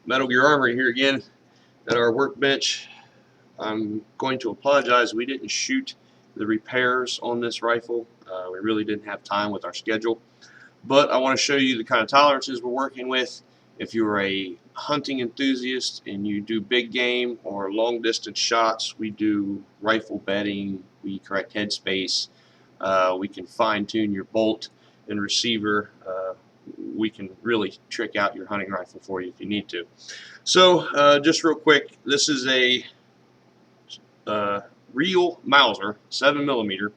Metal Gear Armory here again at our workbench. I'm going to apologize. We didn't shoot the repairs on this rifle. We really didn't have time with our schedule. But I want to show you the kind of tolerances we're working with. If you're a hunting enthusiast and you do big game or long distance shots, we do rifle bedding, we correct headspace, we can fine tune your bolt and receiver. We can really trick out your hunting rifle for you if you need to. So just real quick, this is a real Mauser 7mm.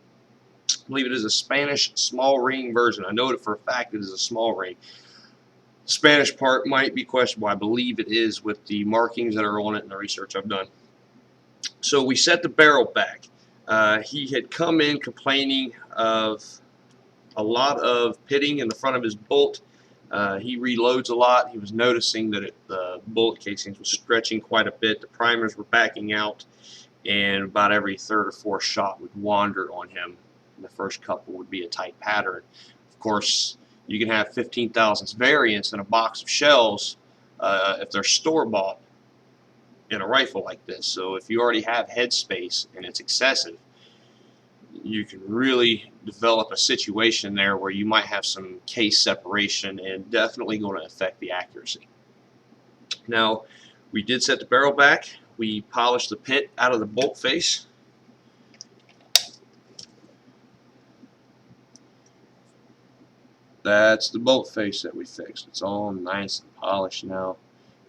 I believe it is a Spanish small ring version. I know it for a fact it is a small ring. The Spanish part might be questionable. I believe it is with the markings that are on it and the research I've done. So we set the barrel back. He had come in complaining of a lot of pitting in the front of his bolt. He reloads a lot. He was noticing that the bullet casings was stretching quite a bit. The primers were backing out, and about every third or fourth shot would wander on him. The first couple would be a tight pattern. Of course, you can have 15 thousandths variance in a box of shells if they're store-bought in a rifle like this. So if you already have headspace and it's excessive, you can really develop a situation there where you might have some case separation and definitely going to affect the accuracy. Now, we did set the barrel back. We polished the pit out of the bolt face. That's the bolt face that we fixed. It's all nice and polished now.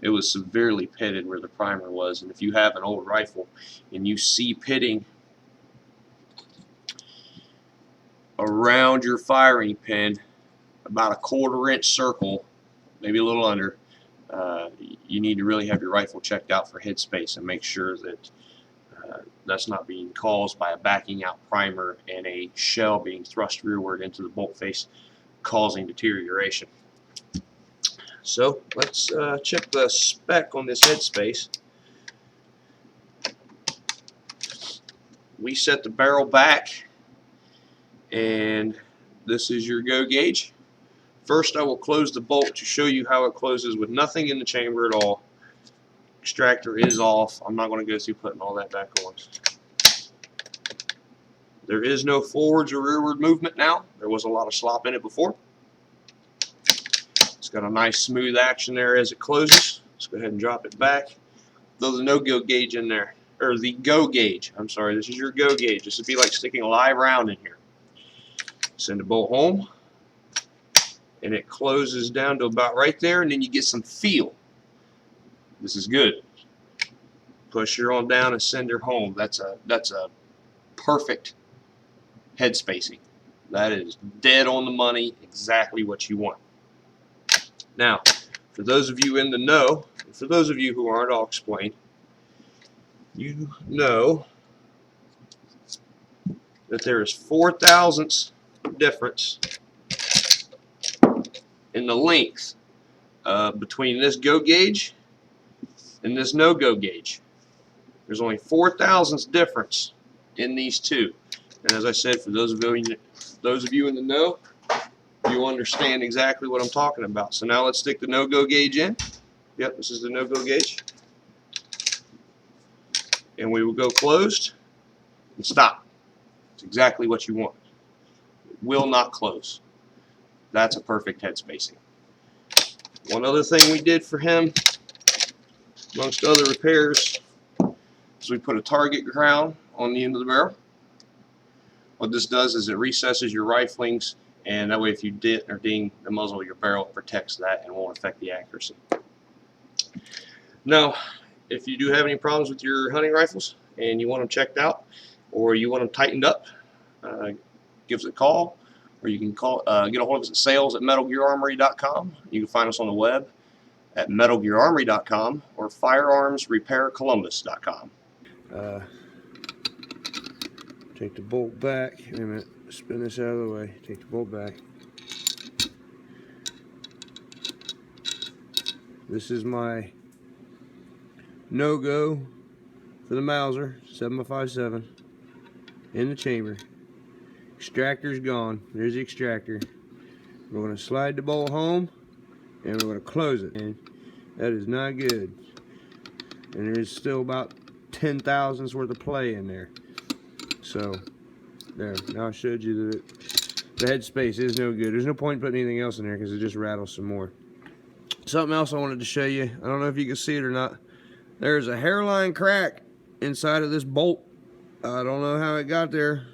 It was severely pitted where the primer was, and if you have an old rifle and you see pitting around your firing pin, about a 1/4 inch circle, maybe a little under, you need to really have your rifle checked out for headspace and make sure that that's not being caused by a backing out primer and a shell being thrust rearward into the bolt face, causing deterioration. So let's check the spec on this headspace. We set the barrel back, and this is your go gauge. First, I will close the bolt to show you how it closes with nothing in the chamber at all. Extractor is off. I'm not going to go through putting all that back on. There is no forwards or rearward movement now. There was a lot of slop in it before. It's got a nice smooth action there as it closes. Let's go ahead and drop it back. Throw the no-go gauge in there, or the go gauge. I'm sorry, this is your go gauge. This would be like sticking a live round in here. Send the bolt home, and it closes down to about right there, and then you get some feel. This is good. Push her on down and send her home. That's a perfect head spacing. That is dead on the money, exactly what you want. Now, for those of you in the know, and for those of you who aren't, I'll explain. You know that there is 4 thousandths difference in the length between this go gauge and this no-go gauge. There's only 4 thousandths difference in these two. And as I said, for those of you in the know, you understand exactly what I'm talking about. So now let's stick the no-go gauge in. Yep, this is the no-go gauge. And we will go closed and stop. It's exactly what you want. It will not close. That's a perfect head spacing. One other thing we did for him, amongst other repairs, is we put a target crown on the end of the barrel. What this does is it recesses your riflings, and that way if you dent or ding the muzzle of your barrel, it protects that and won't affect the accuracy. Now, if you do have any problems with your hunting rifles and you want them checked out or you want them tightened up, give us a call, or you can get a hold of us at sales@metalgeararmory.com. You can find us on the web at metalgeararmory.com or firearmsrepaircolumbus.com. Take the bolt back. Wait a minute. Spin this out of the way. Take the bolt back. This is my no-go for the Mauser 7x57 in the chamber. Extractor's gone. There's the extractor. We're going to slide the bolt home, and we're going to close it. And That is not good. And there's still about 10 thousandths worth of play in there. So, there. Now I showed you that the headspace is no good. There's no point putting anything else in there because it just rattles some more. Something else I wanted to show you. I don't know if you can see it or not. There's a hairline crack inside of this bolt. I don't know how it got there.